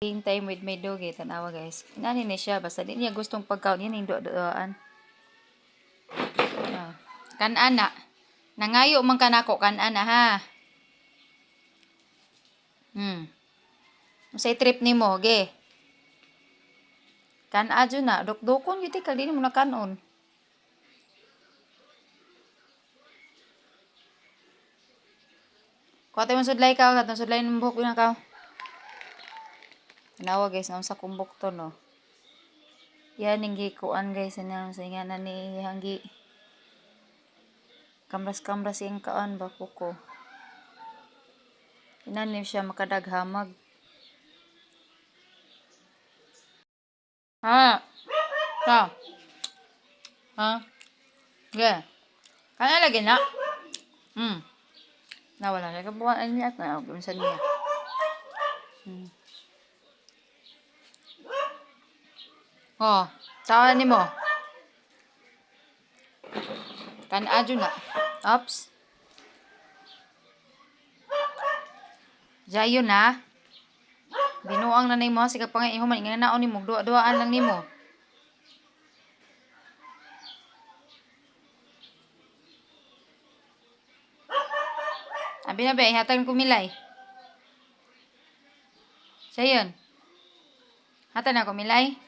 Time with my dog tanawa guys. Inani ni siya basta di niya gustong pagkaon yan indo doan. Kan-ana. Nangayo man kanako kan-ana ha. Unsay trip nimo ge? Kan-adyo na dok-dokon gyud kag dili mo na kanon. Kuwate man sudlay ka, katong sudlay ng buhok na ka. Tanawa guys, naman sa kumbok to no. Yan yung gikuan guys, yan sa nga na ni hanggi. Kamras-kamras yung kaan ba kuko. Inanim siya makadaghamag. Ha? Ha? Ha? Yeah. Kaya lagi na? Nawala siya. Kabuhan niya at na. Minsan niya. Oh, tawa ni mo. Kan-adyo na. Oops. Jayo na. Binuang na nimo sige pa nga ihuman nga naon nimo duaan lang nimo. Abi na ba hatag ko milay. Sayon. Hatag na ko milay.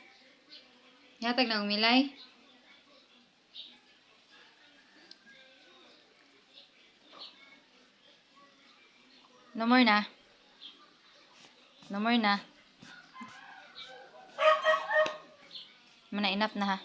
Hatag na ko milay. No more na. No more na. Mana enough na ha.